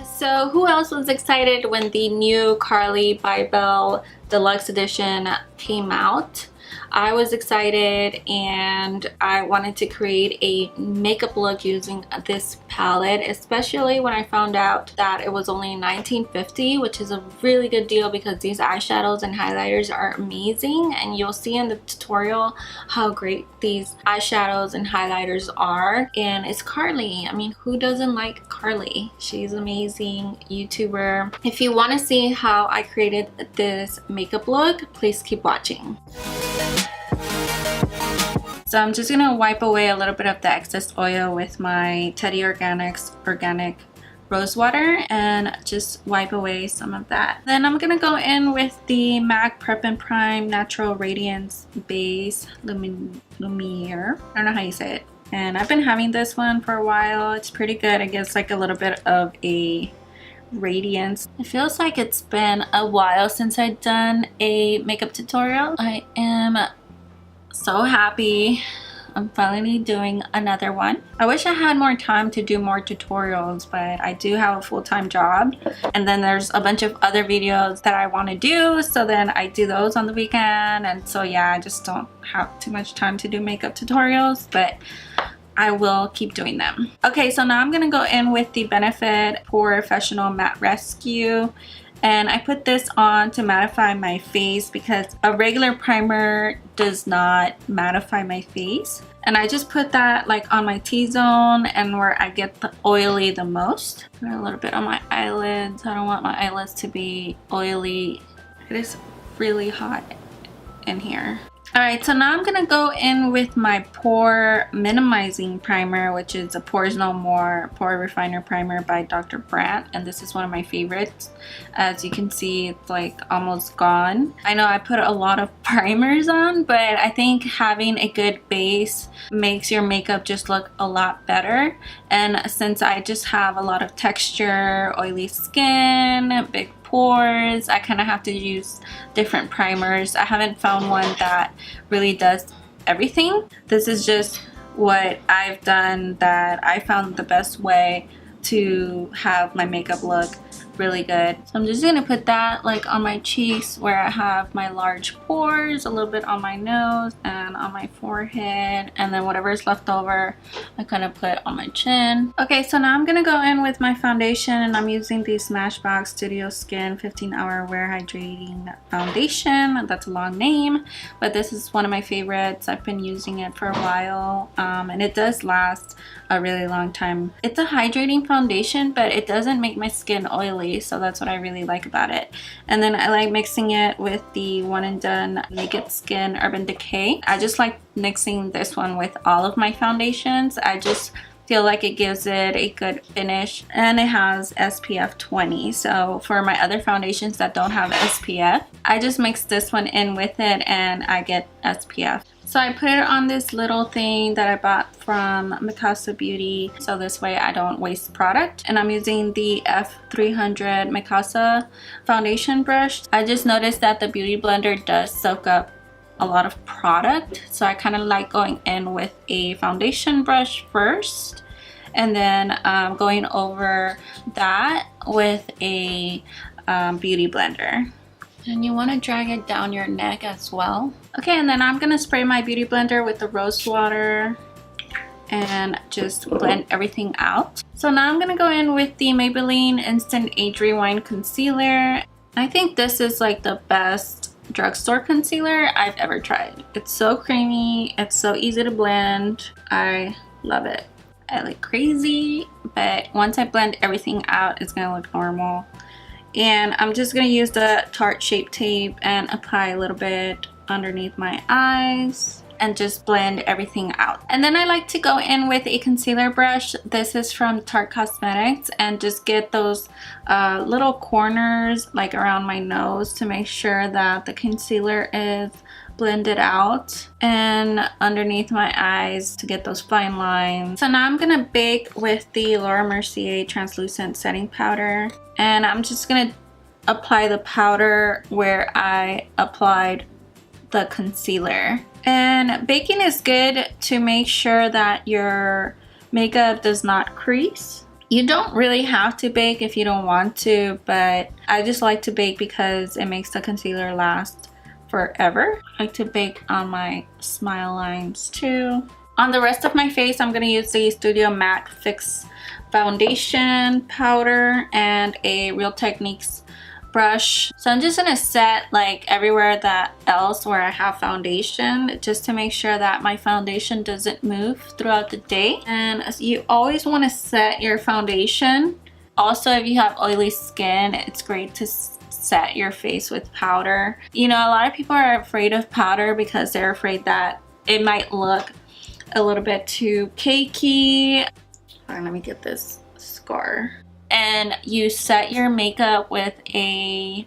So who else was excited when the new Carli Bybel Deluxe Edition came out? I was excited and I wanted to create a makeup look using this palette, especially when I found out that it was only $19.50, which is a really good deal because these eyeshadows and highlighters are amazing, and you'll see in the tutorial how great these eyeshadows and highlighters are. And it's Carli. I mean, who doesn't like Carli? She's an amazing YouTuber. If you want to see how I created this makeup look, please keep watching. So I'm just gonna wipe away a little bit of the excess oil with my Teddy Organics organic rose water and just wipe away some of that. Then I'm gonna go in with the MAC Prep and Prime Natural Radiance Base Lumiere. I don't know how you say it. And I've been having this one for a while. It's pretty good. It gives like a little bit of a radiance. It feels like it's been a while since I've done a makeup tutorial. I am so happy I'm finally doing another one. I wish I had more time to do more tutorials, but I do have a full-time job, and then there's a bunch of other videos that I want to do, so then I do those on the weekend. And so yeah, I just don't have too much time to do makeup tutorials, but I will keep doing them. Okay, so now I'm gonna go in with the Benefit Professional Matte Rescue. And I put this on to mattify my face because a regular primer does not mattify my face. And I just put that like on my T-zone and where I get the oily the most. Put a little bit on my eyelids. I don't want my eyelids to be oily. It is really hot in here. Alright, so now I'm going to go in with my Pore Minimizing Primer, which is a Pores No More Pore Refiner Primer by Dr. Brandt. And this is one of my favorites. As you can see, it's like almost gone. I know I put a lot of primers on, but I think having a good base makes your makeup just look a lot better. And since I just have a lot of texture, oily skin, big pores, I kind of have to use different primers. I haven't found one that really does everything. This is just what I've done that I found the best way to have my makeup look really good. So I'm just gonna put that like on my cheeks where I have my large pores, a little bit on my nose and on my forehead, and then whatever is left over I kind of put on my chin. Okay, so now I'm gonna go in with my foundation, and I'm using the Smashbox Studio Skin 15-Hour Wear Hydrating Foundation. That's a long name, but this is one of my favorites. I've been using it for a while, and it does last a really long time. It's a hydrating foundation, but it doesn't make my skin oily, so that's what I really like about it. And then I like mixing it with the One and Done Naked Skin Urban Decay. I just like mixing this one with all of my foundations. I just feel like it gives it a good finish, and it has SPF 20. So for my other foundations that don't have SPF, I just mix this one in with it and I get SPF. So I put it on this little thing that I bought from Mikasa Beauty, so this way I don't waste product. And I'm using the F300 Mikasa foundation brush. I just noticed that the Beauty Blender does soak up a lot of product, so I kind of like going in with a foundation brush first, and then going over that with a Beauty Blender. And you want to drag it down your neck as well. Okay, and then I'm gonna spray my Beauty Blender with the rose water and just blend everything out. So now I'm gonna go in with the Maybelline Instant Age Rewind Concealer. I think this is like the best drugstore concealer I've ever tried. It's so creamy, it's so easy to blend. I love it. I like crazy, but once I blend everything out, it's gonna look normal. And I'm just gonna use the Tarte Shape Tape and apply a little bit underneath my eyes and just blend everything out. And then I like to go in with a concealer brush. This is from Tarte Cosmetics, and just get those little corners like around my nose to make sure that the concealer is blended out, and underneath my eyes to get those fine lines. So now I'm gonna bake with the Laura Mercier translucent setting powder, and I'm just gonna apply the powder where I applied the concealer. And baking is good to make sure that your makeup does not crease. You don't really have to bake if you don't want to, but I just like to bake because it makes the concealer last forever. I like to bake on my smile lines too. On the rest of my face, I'm going to use the Studio Matte Fix foundation powder and a Real Techniques brush. So I'm just going to set like everywhere that else where I have foundation, just to make sure that my foundation doesn't move throughout the day. And you always want to set your foundation. Also, if you have oily skin, it's great to set your face with powder. You know, a lot of people are afraid of powder because they're afraid that it might look a little bit too cakey. All right, let me get this scar. And you set your makeup with a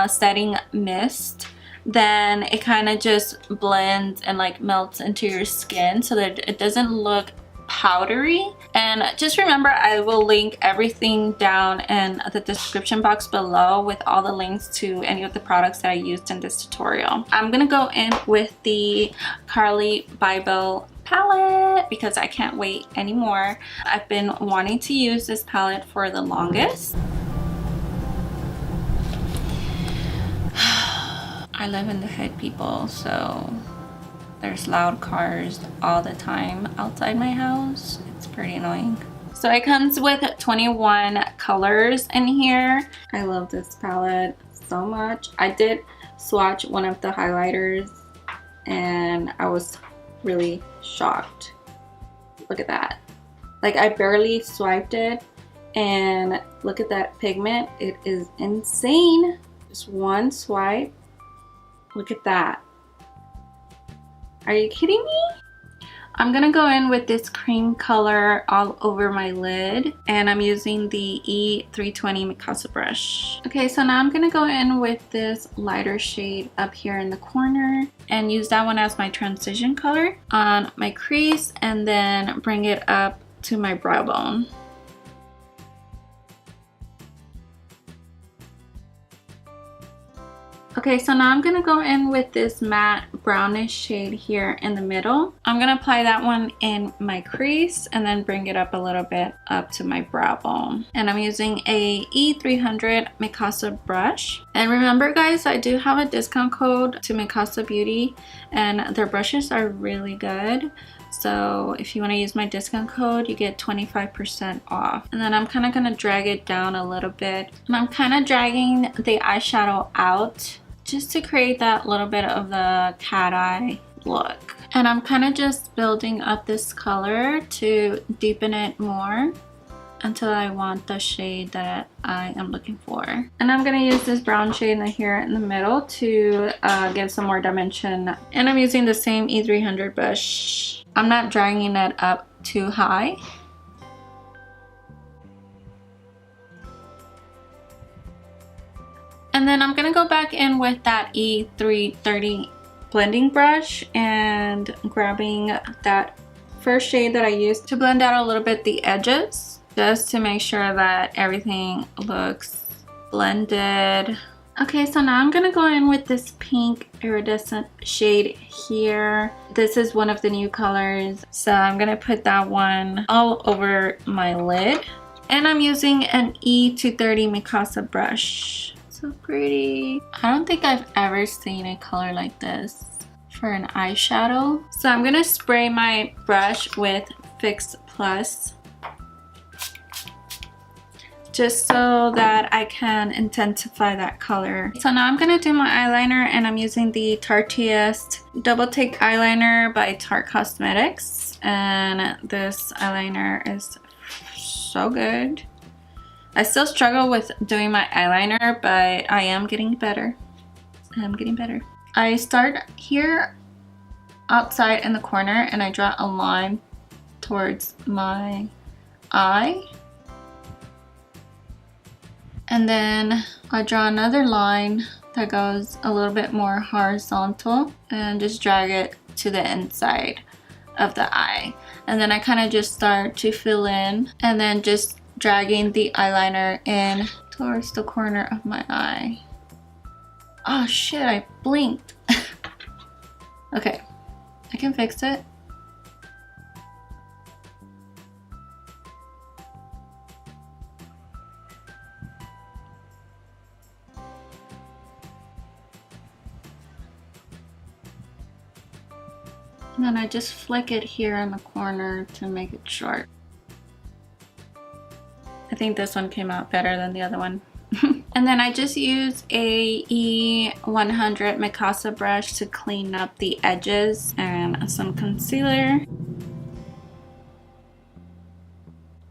setting mist, then it kind of just blends and like melts into your skin so that it doesn't look powdery. And just remember, I will link everything down in the description box below with all the links to any of the products that I used in this tutorial. I'm gonna go in with the Carli Bybel palette because I can't wait anymore. I've been wanting to use this palette for the longest. I live in the hood, people, so there's loud cars all the time outside my house. It's pretty annoying. So it comes with 21 colors in here. I love this palette so much. I did swatch one of the highlighters and I was really shocked. Look at that. Like, I barely swiped it and look at that pigment. It is insane. Just one swipe. Look at that. Are you kidding me? I'm gonna go in with this cream color all over my lid, and I'm using the E320 Mikasa brush. Okay, so now I'm gonna go in with this lighter shade up here in the corner and use that one as my transition color on my crease, and then bring it up to my brow bone. Okay, so now I'm gonna go in with this matte brownish shade here in the middle. I'm gonna apply that one in my crease and then bring it up a little bit up to my brow bone. And I'm using a E300 Mikasa brush. And remember, guys, I do have a discount code to SilviaMBeauty, and their brushes are really good. So if you want to use my discount code, you get 25% off. And then I'm kind of going to drag it down a little bit. And I'm kind of dragging the eyeshadow out just to create that little bit of the cat eye look. And I'm kind of just building up this color to deepen it more until I want the shade that I am looking for. And I'm gonna use this brown shade here in the middle to give some more dimension. And I'm using the same E300 brush. I'm not dragging it up too high. And then I'm gonna go back in with that E330 blending brush and grabbing that first shade that I used to blend out a little bit the edges, just to make sure that everything looks blended. Okay, so now I'm gonna go in with this pink iridescent shade here. This is one of the new colors, so I'm gonna put that one all over my lid. And I'm using an E230 Mikasa brush. So pretty. I don't think I've ever seen a color like this for an eyeshadow. So I'm gonna spray my brush with Fix Plus, just so that I can intensify that color. So now I'm gonna do my eyeliner, and I'm using the Tarteist Double Take Eyeliner by Tarte Cosmetics. And this eyeliner is so good. I still struggle with doing my eyeliner, but I am getting better. I start here outside in the corner and I draw a line towards my eye. And then I draw another line that goes a little bit more horizontal and just drag it to the inside of the eye. And then I kind of just start to fill in and then just dragging the eyeliner in towards the corner of my eye. Oh shit, I blinked. Okay, I can fix it. And then I just flick it here in the corner to make it short. I think this one came out better than the other one. And then I just use a E100 Mikasa brush to clean up the edges and some concealer.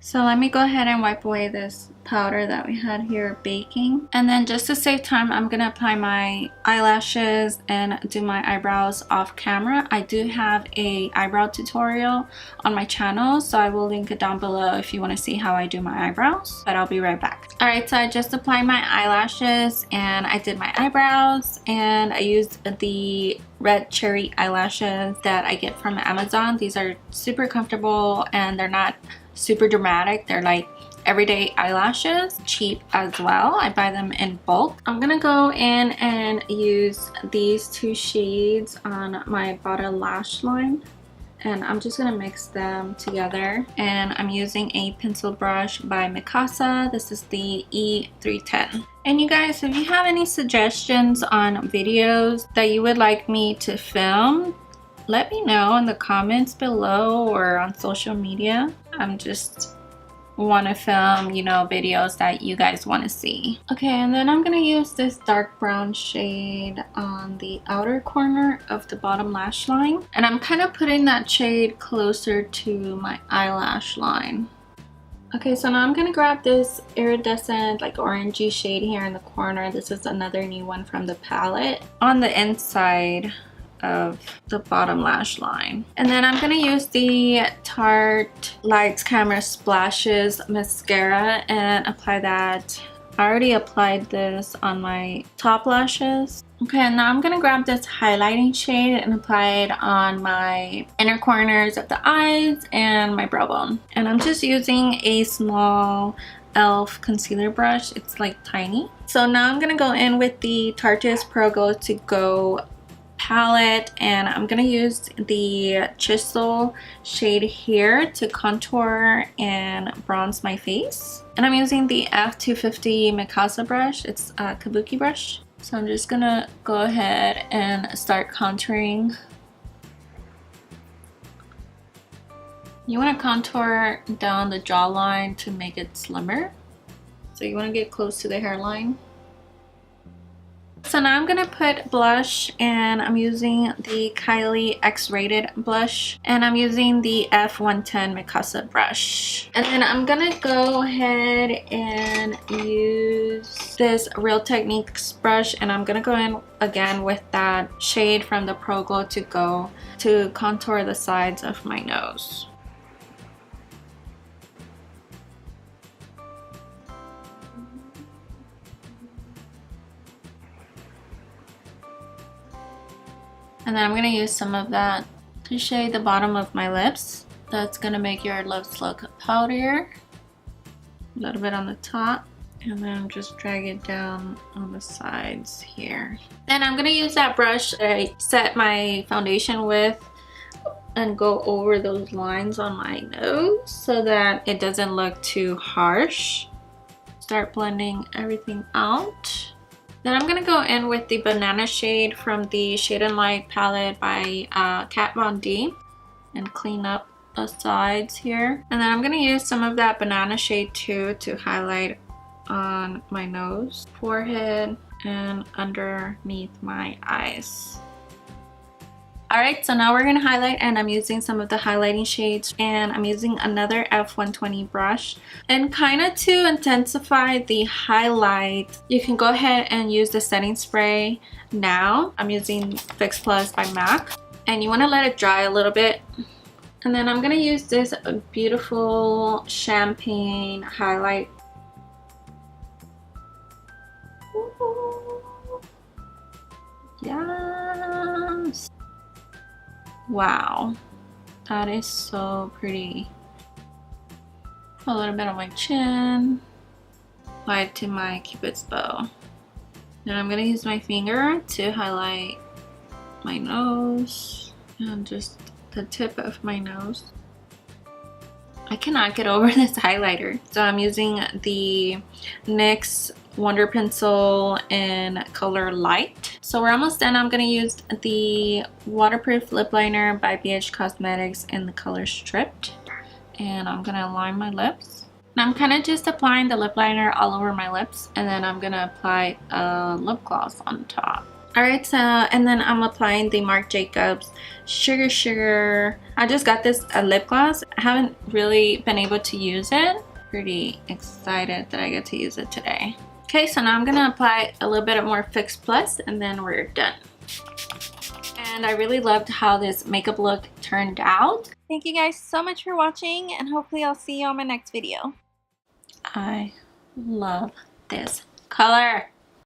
So let me go ahead and wipe away this powder that we had here baking. And then just to save time, I'm gonna apply my eyelashes and do my eyebrows off camera. I do have a eyebrow tutorial on my channel, so I will link it down below if you want to see how I do my eyebrows, but I'll be right back. Alright, so I just applied my eyelashes and I did my eyebrows, and I used the red cherry eyelashes that I get from Amazon. These are super comfortable and they're not super dramatic. They're like everyday eyelashes, cheap as well. I buy them in bulk. I'm gonna go in and use these two shades on my bottom lash line, and I'm just gonna mix them together. And I'm using a pencil brush by Mikasa. This is the E310. And you guys, if you have any suggestions on videos that you would like me to film, let me know in the comments below or on social media. I'm just want to film, you know, videos that you guys want to see. Okay, and then I'm gonna use this dark brown shade on the outer corner of the bottom lash line, and I'm kind of putting that shade closer to my eyelash line. Okay, so now I'm gonna grab this iridescent like orangey shade here in the corner. This is another new one from the palette on the inside of the bottom lash line. And then I'm gonna use the Tarte Lights Camera Splashes mascara and apply that. I already applied this on my top lashes. Okay, and now I'm gonna grab this highlighting shade and apply it on my inner corners of the eyes and my brow bone. And I'm just using a small e.l.f. concealer brush. It's like tiny. So now I'm gonna go in with the Tarte's Pro Go To Go palette, and I'm gonna use the chisel shade here to contour and bronze my face. And I'm using the F250 Mikasa brush. It's a kabuki brush. So I'm just gonna go ahead and start contouring. You want to contour down the jawline to make it slimmer. So you want to get close to the hairline. So now I'm gonna put blush, and I'm using the Kylie X-Rated blush, and I'm using the F110 Mikasa brush. And then I'm gonna go ahead and use this Real Techniques brush, and I'm gonna go in again with that shade from the Pro Glow To Go to contour the sides of my nose. And then I'm going to use some of that to shade the bottom of my lips. That's going to make your lips look powderier. A little bit on the top. And then just drag it down on the sides here. Then I'm going to use that brush that I set my foundation with and go over those lines on my nose so that it doesn't look too harsh. Start blending everything out. Then I'm gonna go in with the banana shade from the Shade and Light palette by Kat Von D and clean up the sides here. And then I'm gonna use some of that banana shade too to highlight on my nose, forehead, and underneath my eyes. Alright, so now we're going to highlight, and I'm using some of the highlighting shades, and I'm using another F120 brush. And kind of to intensify the highlight, you can go ahead and use the setting spray now. I'm using Fix Plus by MAC, and you want to let it dry a little bit. And then I'm going to use this beautiful champagne highlight. Ooh. Yes! Wow, that is so pretty. A little bit on my chin, apply it to my Cupid's bow. Then I'm gonna use my finger to highlight my nose and just the tip of my nose. I cannot get over this highlighter. So I'm using the NYX Wonder Pencil in color Light. So we're almost done. I'm going to use the waterproof lip liner by BH Cosmetics in the color Stripped. And I'm going to line my lips. And I'm kind of just applying the lip liner all over my lips. And then I'm going to apply a lip gloss on top. Alright, so and then I'm applying the Marc Jacobs Sugar. I just got this lip gloss. I haven't really been able to use it. Pretty excited that I get to use it today. Okay, so now I'm gonna apply a little bit more Fix Plus and then we're done. And I really loved how this makeup look turned out. Thank you guys so much for watching, and hopefully I'll see you on my next video. I love this color.